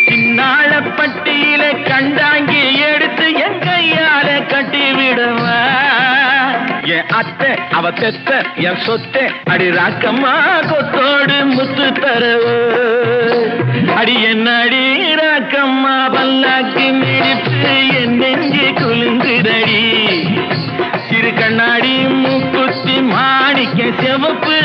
சின்னாளப்பட்டியில கண்டாங்கி எடுத்து என் கையால கட்டி விடுவா என் அத்தை அவ பெத்த என் சொத்தை அடி ராக்கம்மா கொத்தோடு முத்து தரவு அடி என்ன அடி ராக்கம்மா பல்லாக்கு மிடிப்பு என் நெஞ்சு குலுங்குதடி சிறு கண்ணாடி மூக்குத்தி மாணிக்க செவப்பு